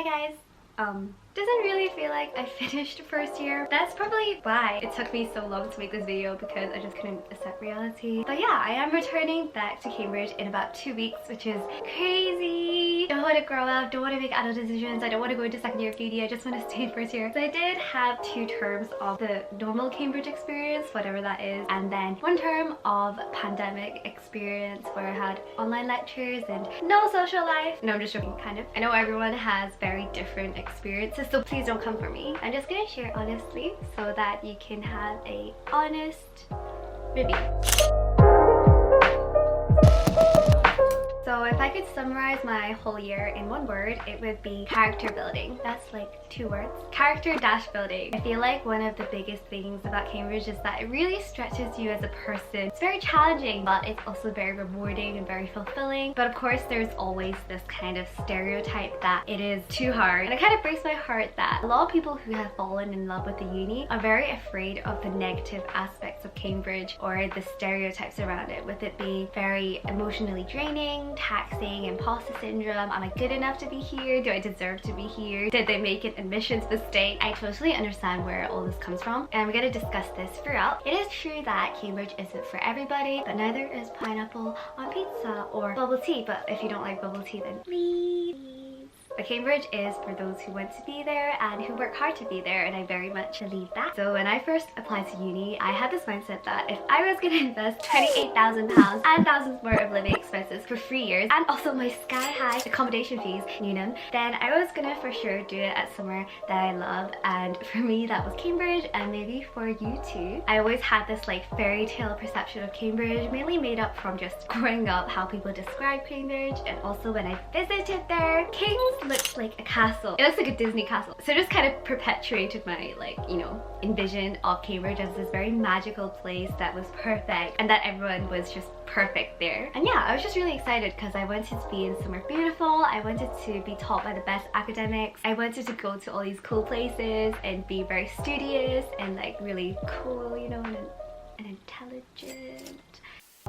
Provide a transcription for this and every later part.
guys. Doesn't really feel like I finished first year. That's probably why it took me so long to make this video, because I just couldn't accept reality. But yeah, I am returning back to Cambridge in about 2 weeks, which is crazy. Don't want to grow up, don't want to make adult decisions, I don't want to go into second year of uni, I just want to stay in first year. So I did have 2 terms of the normal Cambridge experience, whatever that is, and then 1 term of pandemic experience where I had online lectures and no social life. No, I'm just joking, kind of. I know everyone has very different experiences, so please don't come for me. I'm just gonna share honestly so that you can have a honest review. So if I could summarize my whole year in 1 word, it would be character building. That's like 2 words. Character dash building. I feel like one of the biggest things about Cambridge is that it really stretches you as a person. It's very challenging, but it's also very rewarding and very fulfilling. But of course, there's always this kind of stereotype that it is too hard. And it kind of breaks my heart that a lot of people who have fallen in love with the uni are very afraid of the negative aspects of Cambridge or the stereotypes around it, with it being very emotionally draining, taxing, imposter syndrome. Am I good enough to be here? Do I deserve to be here? Did they make an admissions mistake? I totally understand where all this comes from, and we're going to discuss this throughout. It is true that Cambridge isn't for everybody, but neither is pineapple on pizza or bubble tea. But if you don't like bubble tea, then leave. But Cambridge is for those who want to be there and who work hard to be there, and I very much believe that. So when I first applied to uni, I had this mindset that if I was going to invest £28,000 and thousands more of living expenses for 3 years, and also my sky-high accommodation fees, newnham, then I was gonna for sure do it at somewhere that I love. And for me, that was Cambridge, and maybe for you too. I always had this like fairy tale perception of Cambridge, mainly made up from just growing up, how people describe Cambridge, and also when I visited there. Kings looks like a castle. It looks like a Disney castle. So it just kind of perpetuated my, like, you know, envision of Cambridge as this very magical place that was perfect and that everyone was just perfect there. And yeah, I was just really excited because I wanted to be in somewhere beautiful. I wanted to be taught by the best academics. I wanted to go to all these cool places and be very studious and like really cool, you know, and intelligent.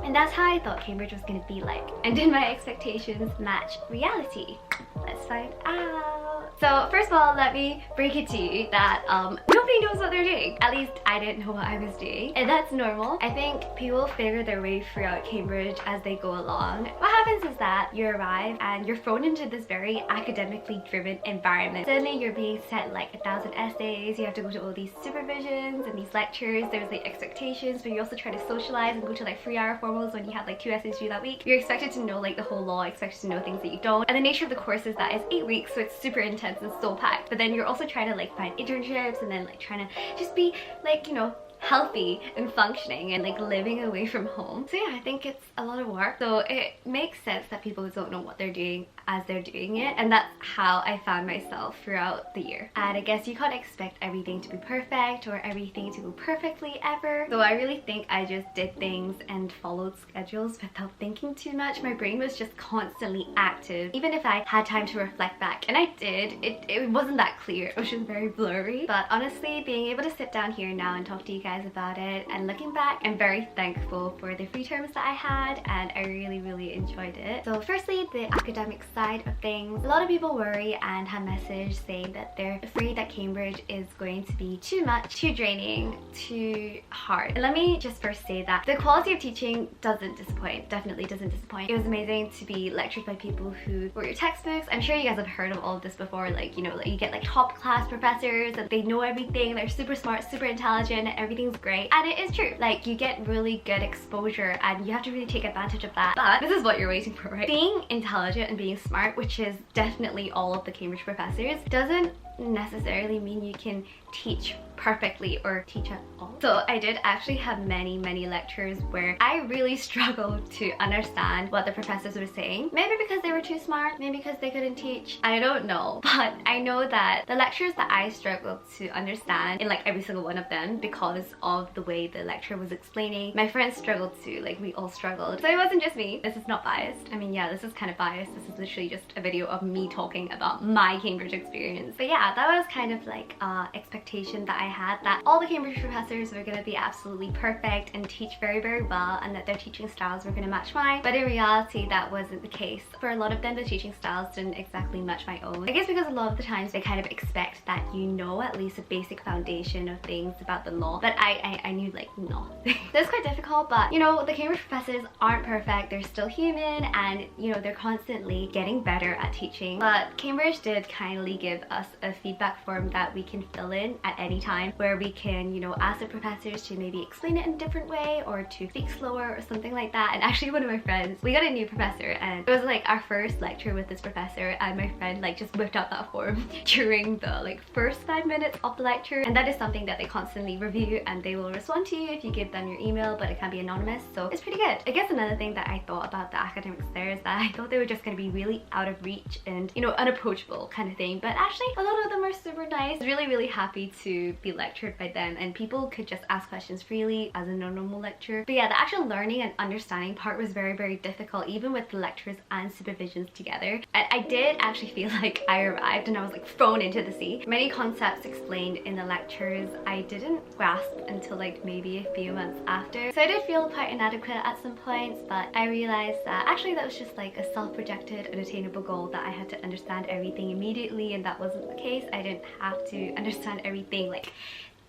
And that's how I thought Cambridge was going to be like. And did my expectations match reality? Let's find out. So first of all, let me break it to you that nobody knows what they're doing. At least I didn't know what I was doing, and that's normal. I think people figure their way throughout Cambridge as they go along. What happens is that you arrive and you're thrown into this very academically driven environment. Suddenly you're being sent like 1,000 essays, you have to go to all these supervisions and these lectures, there's like expectations, but you also try to socialize and go to like 3-hour formals when you have like 2 essays due that week. You're expected to know like the whole law, expected to know things that you don't. And the nature of the course is that it's 8 weeks, so it's super intense and so packed. But then you're also trying to like find internships and then like trying to just be like, you know, healthy and functioning and like living away from home. So yeah, I think it's a lot of work. So it makes sense that people don't know what they're doing as they're doing it, and that's how I found myself throughout the year. And I guess you can't expect everything to be perfect or everything to go perfectly ever. So I really think I just did things and followed schedules without thinking too much. My brain was just constantly active. Even if I had time to reflect back, and I did, it wasn't that clear. It was just very blurry. But honestly, being able to sit down here now and talk to you guys about it, and looking back, I'm very thankful for the free terms that I had, and I really enjoyed it. So firstly, the academic side of things. A lot of people worry and have messaged saying that they're afraid that Cambridge is going to be too much, too draining, too hard. And let me just first say that the quality of teaching doesn't disappoint, definitely doesn't disappoint. It was amazing to be lectured by people who wrote your textbooks. I'm sure you guys have heard of all of this before, like, you know, like you get like top class professors and they know everything, they're super smart, super intelligent, everything's great. And it is true, like you get really good exposure and you have to really take advantage of that. But this is what you're waiting for, right? Being intelligent and being smart, which is definitely all of the Cambridge professors, doesn't necessarily mean you can teach perfectly or teach at all. So I did actually have many lectures where I really struggled to understand what the professors were saying. Maybe because they were too smart, maybe because they couldn't teach, I don't know. But I know that the lectures that I struggled to understand in like every single one of them, because of the way the lecturer was explaining, my friends struggled too, like we all struggled. So it wasn't just me. This is not biased. I mean, yeah, this is kind of biased. This is literally just a video of me talking about my Cambridge experience. But yeah, yeah, that was kind of like expectation that I had, that all the Cambridge professors were going to be absolutely perfect and teach very, very well, and that their teaching styles were going to match mine. But in reality, that wasn't the case. For a lot of them, the teaching styles didn't exactly match my own. I guess because a lot of the times they kind of expect that you know at least a basic foundation of things about the law, but I knew like no. That's quite difficult, but you know, the Cambridge professors aren't perfect. They're still human, and you know, they're constantly getting better at teaching. But Cambridge did kindly give us a feedback form that we can fill in at any time, where we can, you know, ask the professors to maybe explain it in a different way or to speak slower or something like that. And actually, one of my friends, we got a new professor, and it was like our first lecture with this professor, and my friend like just whipped out that form during the like first 5 minutes of the lecture. And that is something that they constantly review, and they will respond to you if you give them your email, but it can be anonymous, so it's pretty good. I guess another thing that I thought about the academics there is that I thought they were just going to be really out of reach and, you know, unapproachable kind of thing, but actually a lot of them are super nice. I was really, really happy to be lectured by them, and people could just ask questions freely as a normal lecture. But yeah, the actual learning and understanding part was very, very difficult, even with the lectures and supervisions together. And I did actually feel like I arrived and I was like thrown into the sea. Many concepts explained in the lectures I didn't grasp until like maybe a few months after. So I did feel quite inadequate at some points, but I realized that actually that was just like a self-projected, unattainable goal, that I had to understand everything immediately, and that wasn't the case. I didn't have to understand everything like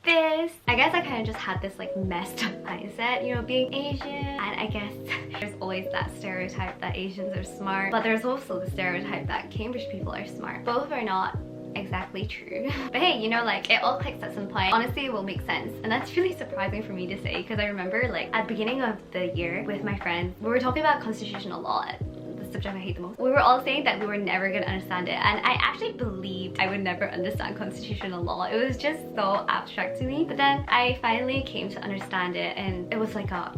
this. I guess I kind of just had this like messed up mindset, you know, being Asian, and I guess there's always that stereotype that Asians are smart, but there's also the stereotype that Cambridge people are smart. Both are not exactly true. But hey, you know, like it all clicks at some point. Honestly, it will make sense, and that's really surprising for me to say, because I remember like at the beginning of the year with my friends, we were talking about constitutional law, the subject I hate the most. We were all saying that we were never gonna understand it, and I actually believed I would never understand constitutional law. It was just so abstract to me, but then I finally came to understand it, and it was like a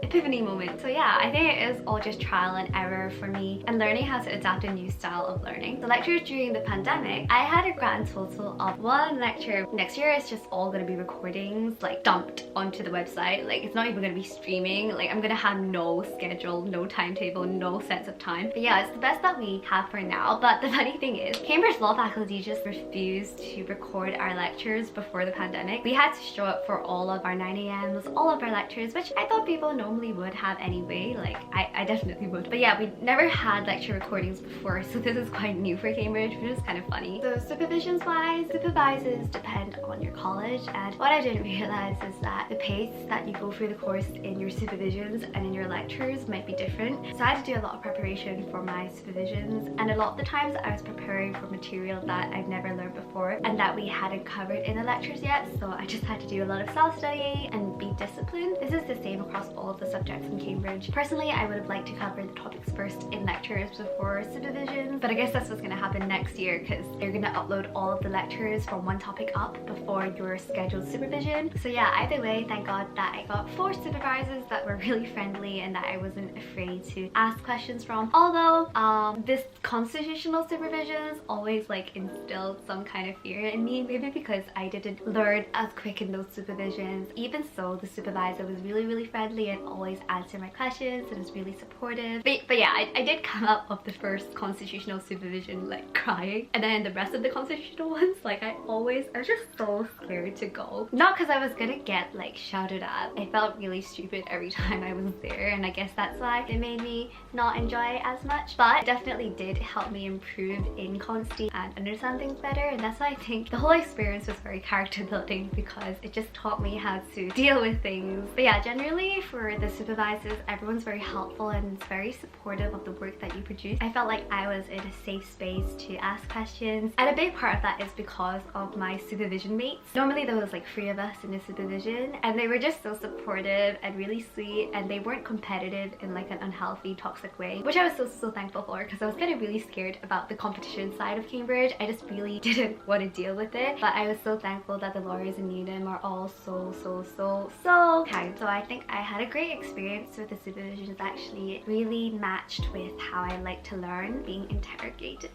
epiphany moment. So yeah, I think it is all just trial and error for me and learning how to adapt a new style of learning. The lectures during the pandemic, I had a grand total of 1 lecture. Next year it's just all gonna be recordings like dumped onto the website. Like it's not even gonna be streaming. Like I'm gonna have no schedule, no timetable, no sense of time. But yeah, it's the best that we have for now. But the funny thing is, Cambridge Law faculty just refused to record our lectures before the pandemic. We had to show up for all of our 9 a.m.s, all of our lectures, which I thought people normally would have anyway. Like I definitely would. But yeah, we never had lecture recordings before, so this is quite new for Cambridge, which is kind of funny. So supervisions wise, supervisors depend on your college, and what I didn't realize is that the pace that you go through the course in your supervisions and in your lectures might be different. So I had to do a lot of preparation for my supervisions, and a lot of the times I was preparing for material that I've never learned before and that we hadn't covered in the lectures yet, so I just had to do a lot of self-studying and be disciplined. This is the same across all of the subjects in Cambridge. Personally, I would have liked to cover the topics first in lectures before supervision, but I guess that's what's going to happen next year, because they're going to upload all of the lectures from one topic up before your scheduled supervision. So yeah, either way, thank God that I got 4 supervisors that were really friendly and that I wasn't afraid to ask questions from. Although this constitutional supervisions always like instilled some kind of fear in me, maybe because I didn't learn as quick in those supervisions. Even so, the supervisor was really, really friendly and always answered my questions and was really supportive. But yeah, I did come out of the first constitutional supervision like crying, and then the rest of the constitutional ones, like I was just so scared to go. Not because I was gonna get like shouted at. I felt really stupid every time I was there, and I guess that's why it made me not enjoy it as much. But it definitely did help me improve in consti and understand things better, and that's why I think the whole experience was very character building, because it just taught me how to deal with things. But yeah, generally for the supervisors, everyone's very helpful and very supportive of the work that you produce. I felt like I was in a safe space to ask questions, and a big part of that is because of my supervision mates. Normally there was like 3 of us in the supervision, and they were just so supportive and really sweet, and they weren't competitive in like an unhealthy, toxic way, which I was so thankful for, because I was kind of really scared about the competition side of Cambridge. I just really didn't want to deal with it, but I was so thankful that the lawyers in newnham are all so kind. So I think I had a great experience with the supervisions. Actually, it really matched with how I like to learn, being interrogated.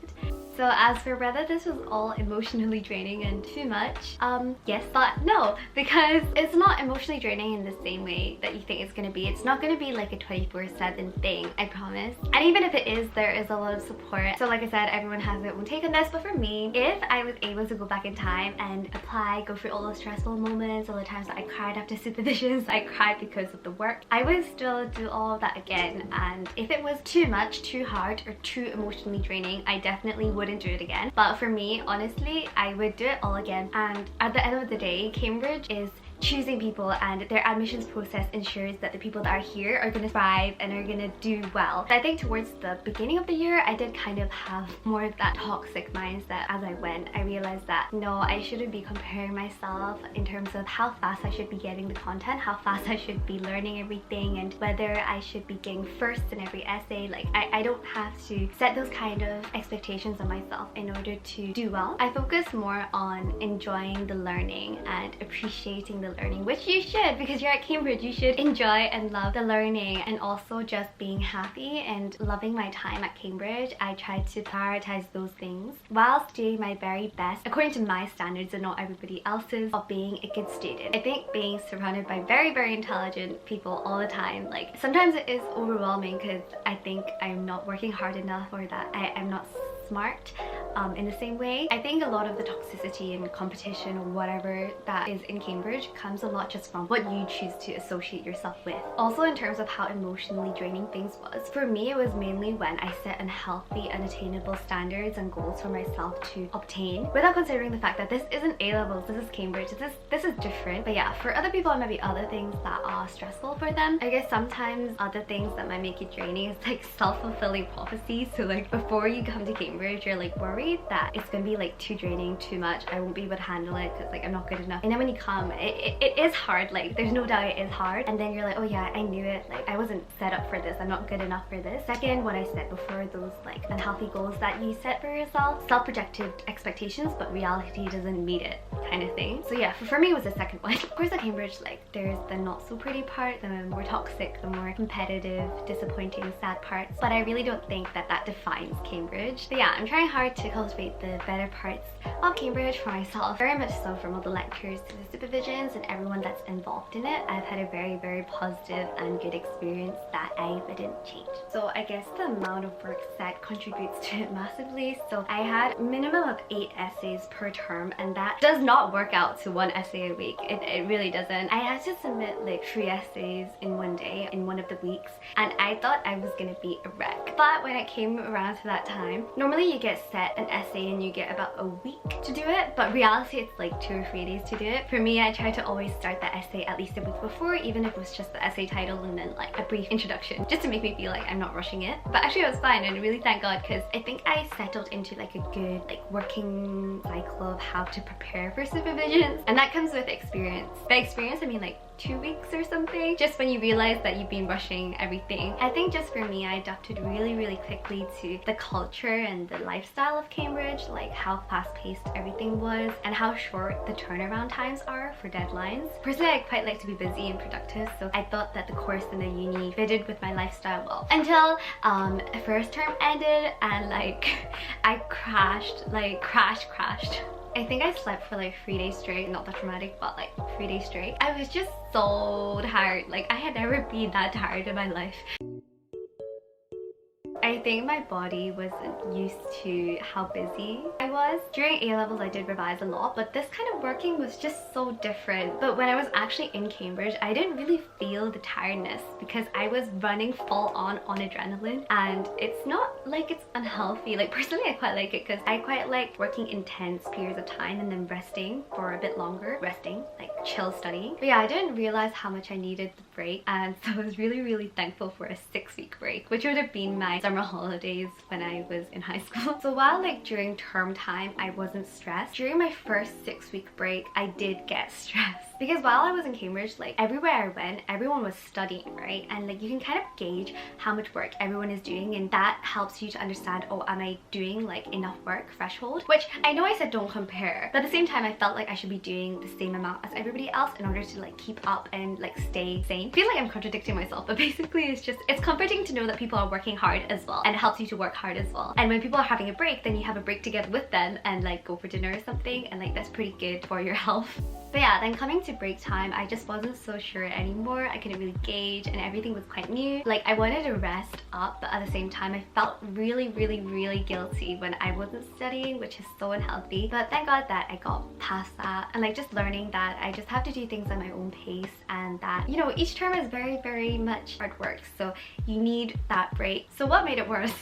So as for whether this was all emotionally draining and too much, yes but no, because it's not emotionally draining in the same way that you think it's gonna be. It's not gonna be like a 24/7 thing, I promise. And even if it is, there is a lot of support. So like I said, everyone has their own take on this, but for me, if I was able to go back in time and apply, go through all those stressful moments, all the times that I cried after supervisions, I cried because of the work, I would still do all of that again. And if it was too much, too hard, or too emotionally draining, I definitely wouldn't do it again. But for me, honestly, I would do it all again. And at the end of the day, Cambridge is choosing people, and their admissions process ensures that the people that are here are going to thrive and are going to do well. I think towards the beginning of the year, I did kind of have more of that toxic mindset. As I went, I realized that no, I shouldn't be comparing myself in terms of how fast I should be getting the content, how fast I should be learning everything, and whether I should be getting first in every essay. Like I don't have to set those kind of expectations on myself in order to do well. I focus more on enjoying the learning and appreciating the learning, which you should, because you're at Cambridge. You should enjoy and love the learning, and also just being happy and loving my time at Cambridge. I try to prioritize those things whilst doing my very best according to my standards and not everybody else's, of being a good student. I think being surrounded by very intelligent people all the time, like sometimes it is overwhelming because I think I'm not working hard enough, or that I'm not smart in the same way. I think a lot of the toxicity and competition or whatever that is in Cambridge comes a lot just from what you choose to associate yourself with. Also in terms of how emotionally draining things was, for me it was mainly when I set unhealthy, unattainable standards and goals for myself to obtain, without considering the fact that this isn't A-levels, this is Cambridge, this is different. But yeah, for other people it might be other things that are stressful for them. I guess sometimes other things that might make it draining is like self-fulfilling prophecy. So like before you come to Cambridge, you're like worried that it's gonna be like too draining, too much, I won't be able to handle it because like I'm not good enough. And then when you come, it is hard, like there's no doubt it is hard. And then you're like, oh yeah, I knew it, like I wasn't set up for this, I'm not good enough for this. Second, what I said before, those like unhealthy goals that you set for yourself, self-projected expectations but reality doesn't meet it kind of thing. So yeah, for me it was the second one. Of course at Cambridge, like there's the not so pretty part, the more toxic, the more competitive, disappointing, sad parts, but I really don't think that that defines Cambridge. But yeah, I'm trying hard to cultivate the better parts of Cambridge for myself, very much so, from all the lectures to the supervisions and everyone that's involved in it. I've had a very positive and good experience that I wouldn't change. So I guess the amount of work set contributes to it massively. So I had a minimum of 8 essays per term, and that does not work out to 1 essay a week. It really doesn't. I had to submit like 3 essays in one day in one of the weeks, and I thought I was gonna be a wreck. But when it came around to that time, normally you get set an essay and you get about a week to do it, but reality it's like 2 or 3 days to do it. For me, I try to always start the essay at least a week before, even if it was just the essay title and then like a brief introduction, just to make me feel like I'm not rushing it. But actually it was fine, and really thank God, because I think I settled into like a good like working cycle of how to prepare for supervisions, and that comes with experience. By experience I mean like 2 weeks or something, just when you realize that you've been rushing everything. I think just for me, I adapted really quickly to the culture and the lifestyle of Cambridge, like how fast-paced everything was and how short the turnaround times are for deadlines. Personally, I quite like to be busy and productive, so I thought that the course in the uni fitted with my lifestyle well, until first term ended and like I crashed, like crashed. I think I slept for like 3 days straight, not that dramatic, but like 3 days straight. I was just so tired, like I had never been that tired in my life. I think my body wasn't used to how busy I was. During A-levels I did revise a lot, but this kind of working was just so different. But when I was actually in Cambridge, I didn't really feel the tiredness because I was running full on adrenaline, and it's not like it's unhealthy. Like personally I quite like it because I quite like working intense periods of time and then resting for a bit longer. Resting, like chill studying. But yeah, I didn't realize how much I needed the break, and so I was really thankful for a 6-week break, which would have been my summer holidays when I was in high school. So while like during term time I wasn't stressed, during my first 6-week break I did get stressed, because while I was in Cambridge, like everywhere I went everyone was studying, right? And like you can kind of gauge how much work everyone is doing, and that helps you to understand, oh, am I doing like enough work threshold? Which I know I said don't compare, but at the same time I felt like I should be doing the same amount as everybody else in order to like keep up and like stay sane. I feel like I'm contradicting myself, but basically it's comforting to know that people are working hard as as well, and it helps you to work hard as well. And when people are having a break, then you have a break together with them and like go for dinner or something, and like that's pretty good for your health. But yeah, then coming to break time, I just wasn't so sure anymore. I couldn't really gauge and everything was quite new. Like I wanted to rest up, but at the same time I felt really guilty when I wasn't studying, which is so unhealthy. But thank God that I got past that, and like just learning that I just have to do things at my own pace, and that, you know, each term is very much hard work, so you need that break. So what made it worse?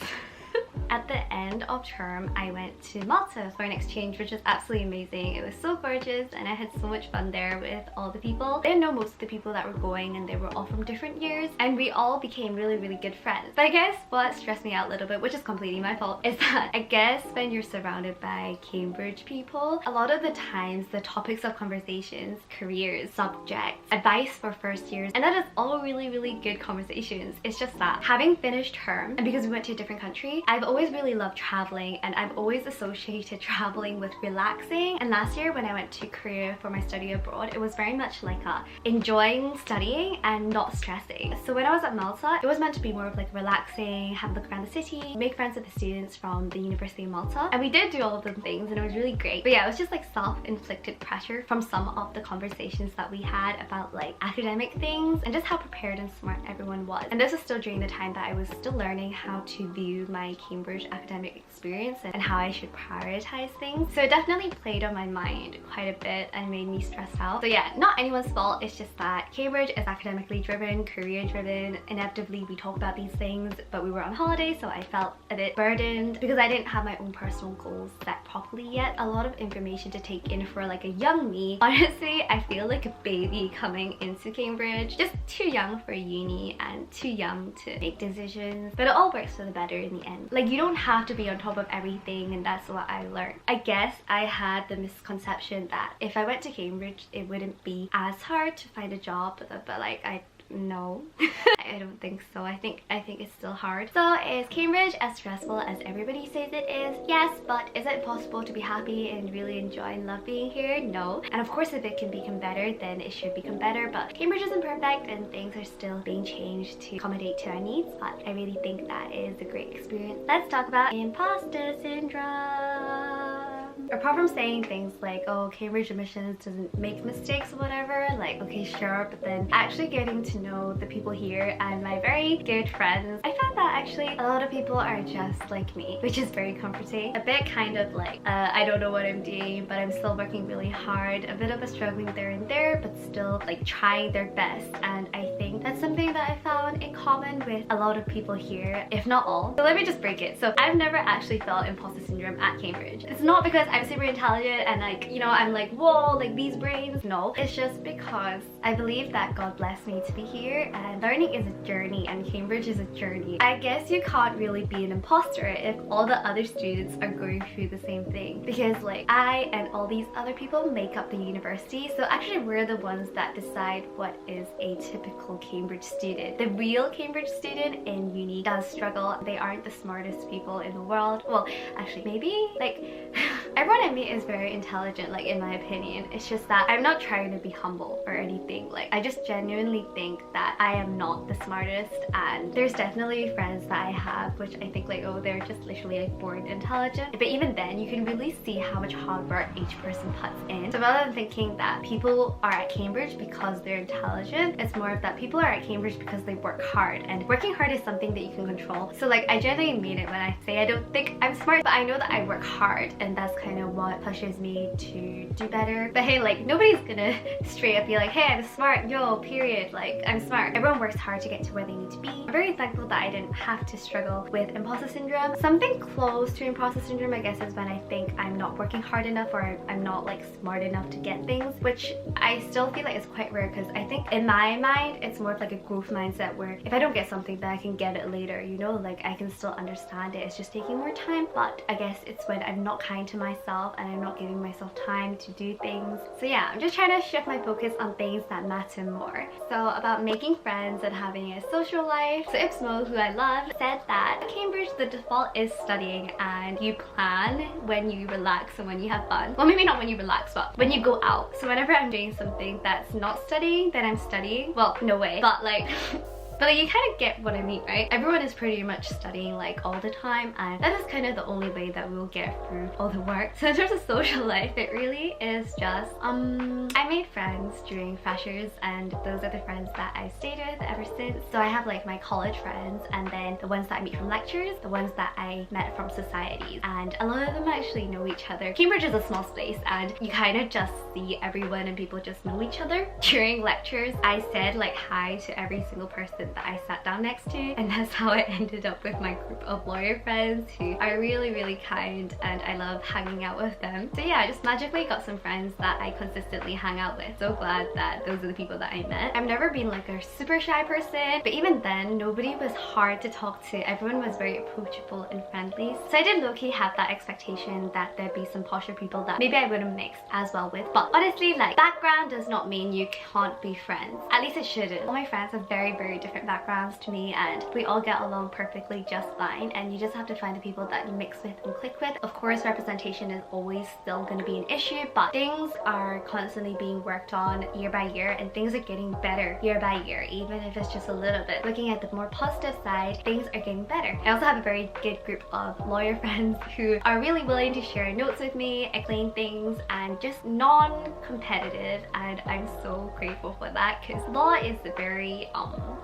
At the end of term, I went to Malta for an exchange, which was absolutely amazing. It was so gorgeous and I had so much fun there with all the people. I didn't know most of the people that were going, and they were all from different years, and we all became really good friends. But I guess what stressed me out a little bit, which is completely my fault, is that I guess when you're surrounded by Cambridge people, a lot of the times the topics of conversations, careers, subjects, advice for first years, and that is all really good conversations. It's just that having finished term, and because we went to a different country, I've always really loved traveling, and I've always associated traveling with relaxing. And last year when I went to Korea for my study abroad, it was very much like enjoying studying and not stressing. So when I was at Malta, it was meant to be more of like relaxing, have a look around the city, make friends with the students from the University of Malta, and we did do all of those things, and it was really great. But yeah, it was just like self-inflicted pressure from some of the conversations that we had about like academic things and just how prepared and smart everyone was. And this was still during the time that I was still learning how to view my Cambridge academic experience and how I should prioritize things. So it definitely played on my mind quite a bit and made me stressed out. So yeah, not anyone's fault. It's just that Cambridge is academically driven, career driven. Inevitably we talk about these things, but we were on holiday, so I felt a bit burdened because I didn't have my own personal goals set properly yet. A lot of information to take in for like a young me. Honestly, I feel like a baby coming into Cambridge. Just too young for uni and too young to make decisions, but it all works for the better in the end. Like, you don't have to be on top of everything, and that's what I learned. I guess I had the misconception that if I went to Cambridge, it wouldn't be as hard to find a job, but like no. I don't think so. I think it's still hard. So is Cambridge as stressful as everybody says it is? Yes, but is it possible to be happy and really enjoy and love being here? No. And of course, if it can become better, then it should become better, but Cambridge isn't perfect and things are still being changed to accommodate to our needs, but I really think that is a great experience. Let's talk about imposter syndrome. Apart from saying things like, oh, Cambridge admissions doesn't make mistakes or whatever, like, okay, sure, but then actually getting to know the people here and my very good friends, I found that actually a lot of people are just like me, which is very comforting. A bit kind of like, I don't know what I'm doing, but I'm still working really hard. A bit of a struggling there and there, but still like trying their best. And I think that's something that I found in common with a lot of people here, if not all. So let me just break it. So I've never actually felt imposter syndrome at Cambridge. It's not because I'm super intelligent and like, you know, I'm like, whoa, like these brains. No, it's just because I believe that God blessed me to be here, and learning is a journey and Cambridge is a journey. I guess you can't really be an imposter if all the other students are going through the same thing, because like I and all these other people make up the university. So actually we're the ones that decide what is a typical Cambridge student. The real Cambridge student in uni does struggle. They aren't the smartest people in the world. Well, actually maybe, like everyone I meet is very intelligent, like in my opinion. It's just that I'm not trying to be humble or anything. Like I just genuinely think that I am not the smartest, and there's definitely friends that I have which I think like, oh, they're just literally like born intelligent. But even then you can really see how much hard work each person puts in. So rather than thinking that people are at Cambridge because they're intelligent, it's more of that people are at Cambridge because they work hard, and working hard is something that you can control. So like I genuinely mean it when I say I don't think I'm smart, but I know that I work hard, and that's kind of what pushes me to do better. But hey, like nobody's gonna straight up be like, hey, I'm smart, yo, period, like I'm smart. Everyone works hard to get to where they need to be. I'm very thankful that I didn't have to struggle with imposter syndrome. Something close to imposter syndrome, I guess, is when I think I'm not working hard enough, or I'm not like smart enough to get things, which I still feel like is quite rare, because I think in my mind it's more of like a growth mindset where if I don't get something, then I can get it later, you know, like I can still understand it. It's just taking more time. But I guess it's when I'm not kind to myself and I'm not giving myself time to do things. So yeah, I'm just trying to shift my focus on things that matter more. So about making friends and having a social life. So Ipsmo, who I love, said that at Cambridge the default is studying, and you plan when you relax and when you have fun. Well, maybe not when you relax, but when you go out. So whenever I'm doing something that's not studying, then I'm studying. Well, no way, but like But like, you kind of get what I mean, right? Everyone is pretty much studying like all the time, and that is kind of the only way that we'll get through all the work. So in terms of social life, it really is just I made friends during freshers, and those are the friends that I stayed with ever since. So I have like my college friends, and then the ones that I meet from lectures, the ones that I met from societies, and a lot of them actually know each other. Cambridge is a small space, and you kind of just see everyone and people just know each other. During lectures, I said like hi to every single person that I sat down next to, and that's how I ended up with my group of lawyer friends who are really kind, and I love hanging out with them. So yeah, I just magically got some friends that I consistently hang out with. So glad that those are the people that I met. I've never been like a super shy person, but even then nobody was hard to talk to. Everyone was very approachable and friendly. So I did low-key have that expectation that there'd be some posher people that maybe I wouldn't mix as well with. But honestly, like, background does not mean you can't be friends. At least it shouldn't. All my friends have very different backgrounds to me, and we all get along perfectly just fine, and you just have to find the people that you mix with and click with. Of course, representation is always still going to be an issue, but things are constantly being worked on year by year, and things are getting better year by year, even if it's just a little bit. Looking at the more positive side, things are getting better. I also have a very good group of lawyer friends who are really willing to share notes with me, explain things, and just non-competitive, and I'm so grateful for that, because law is very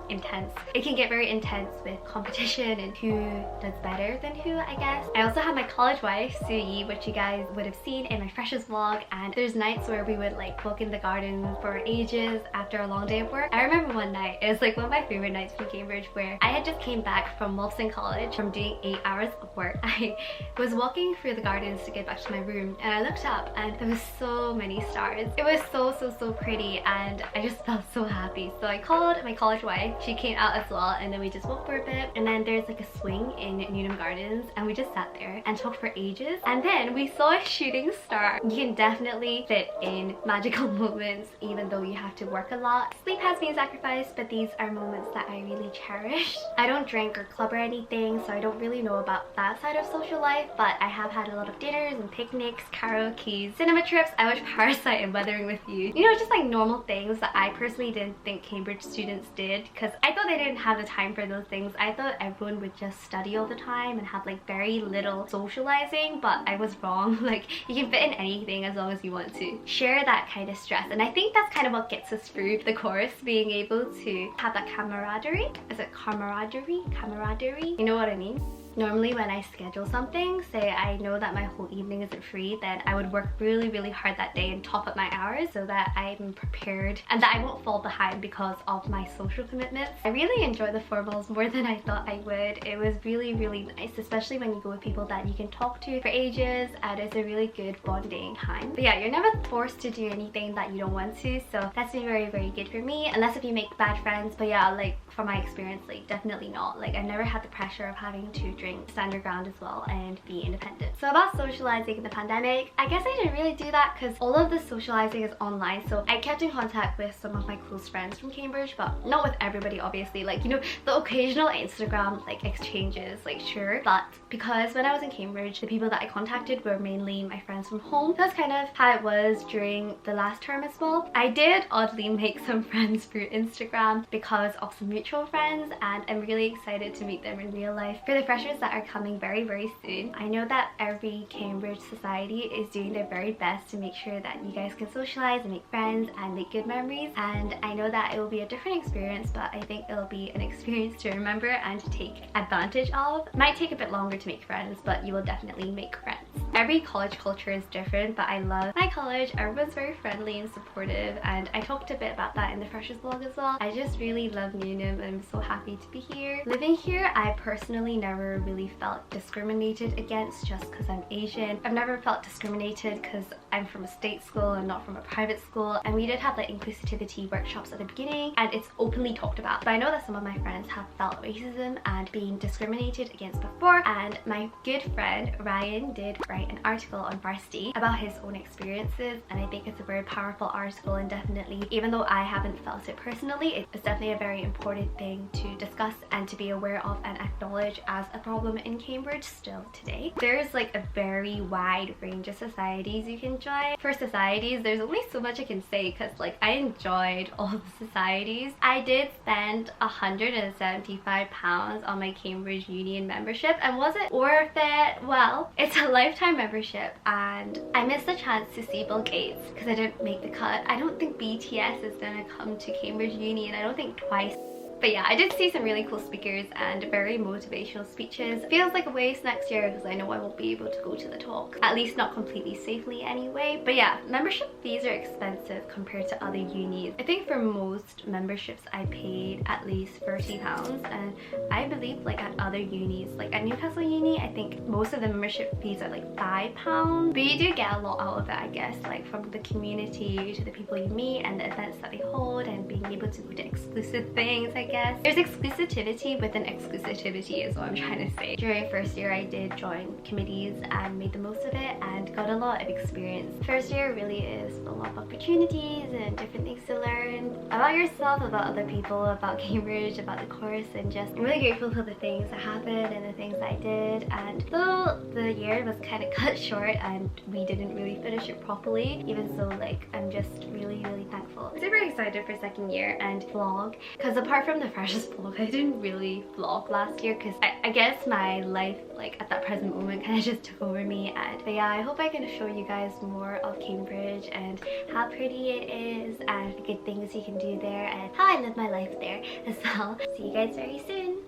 intense. It can get very intense with competition and who does better than who, I guess. I also have my college wife, Suyi, which you guys would have seen in my freshers vlog, and there's nights where we would like walk in the garden for ages after a long day of work. I remember one night, it was like one of my favorite nights from Cambridge, where I had just came back from Wolfson College from doing 8 hours of work. I was walking through the gardens to get back to my room, and I looked up and there was so many stars. It was so pretty, and I just felt so happy. So I called my college wife, she came out as well, and then we just walked for a bit, and then there's like a swing in Newnham Gardens, and we just sat there and talked for ages, and then we saw a shooting star. You can definitely fit in magical moments even though you have to work a lot. Sleep has been sacrificed, but these are moments that I really cherish. I don't drink or club or anything, so I don't really know about that side of social life, but I have had a lot of dinners and picnics, karaoke, cinema trips. I watched Parasite and Weathering with You. You know, just like normal things that I personally didn't think Cambridge students did, because I thought they didn't have the time for those things. I thought everyone would just study all the time and have like very little socializing, but I was wrong. Like, you can fit in anything as long as you want to. Share that kind of stress, and I think that's kind of what gets us through the course, being able to have that camaraderie. Is it camaraderie? Camaraderie? You know what I mean? Normally when I schedule something, say I know that my whole evening isn't free, then I would work really hard that day and top up my hours so that I'm prepared and that I won't fall behind because of my social commitments. I really enjoy the formals more than I thought I would. It was really nice, especially when you go with people that you can talk to for ages, and it's a really good bonding time. But yeah, you're never forced to do anything that you don't want to, so that's been very good for me, unless if you make bad friends. But yeah, like from my experience, like definitely not. Like, I've never had the pressure of having to stand your ground as well and be independent. So about socializing in the pandemic, I guess I didn't really do that because all of the socializing is online. So I kept in contact with some of my close friends from Cambridge, but not with everybody, obviously. Like, you know, the occasional Instagram like exchanges, like sure, but because when I was in Cambridge, the people that I contacted were mainly my friends from home. That's kind of how it was during the last term as well. I did oddly make some friends through Instagram because of some mutual friends, and I'm really excited to meet them in real life. For the freshers that are coming very soon, I know that every Cambridge society is doing their very best to make sure that you guys can socialize and make friends and make good memories, and I know that it will be a different experience, but I think it'll be an experience to remember and to take advantage of. It might take a bit longer to make friends, but you will definitely make friends. Every college culture is different, but I love my college. Everyone's very friendly and supportive, and I talked a bit about that in the freshers vlog as well. I just really love Newnham, and I'm so happy to be here. Living here, I personally never really felt discriminated against just because I'm Asian. I've never felt discriminated because I'm from a state school and not from a private school, and we did have like inclusivity workshops at the beginning, and it's openly talked about. But I know that some of my friends have felt racism and being discriminated against before, and my good friend Ryan did write an article on Varsity about his own experiences, and I think it's a very powerful article, and definitely, even though I haven't felt it personally, it's definitely a very important thing to discuss and to be aware of and acknowledge as a problem in Cambridge still today. There's like a very wide range of societies you can enjoy. For societies, there's only so much I can say because like I enjoyed all the societies. I did spend £175 on my Cambridge Union membership, and was it worth it? Well, it's a lifetime membership and I missed the chance to see Bill Gates because I didn't make the cut. I don't think BTS is gonna come to Cambridge Union, I don't think twice. But yeah, I did see some really cool speakers and very motivational speeches. Feels like a waste next year because I know I won't be able to go to the talk. At least not completely safely anyway. But yeah, membership fees are expensive compared to other unis. I think for most memberships I paid at least £30, and I believe like at other unis, like at Newcastle Uni, I think most of the membership fees are like £5. But you do get a lot out of it, I guess, like from the community to the people you meet and the events that they hold and being able to go to exclusive things, I guess. There's exclusivity within exclusivity is what I'm trying to say. During first year I did join committees and made the most of it and got a lot of experience. First year really is full of opportunities and different things to learn about yourself, about other people, about Cambridge, about the course, and just I'm really grateful for the things that happened and the things that I did. And though the year was kind of cut short and we didn't really finish it properly, even so like I'm just really thankful. I'm super excited for second year and vlog because apart from the freshers vlog, I didn't really vlog last year because I guess my life like at that present moment kind of just took over me. But yeah, I hope I can show you guys more of Cambridge and how pretty it is and the good things you can do there and how I live my life there as well. See you guys very soon.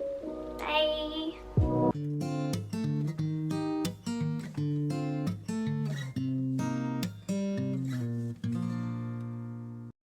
Bye!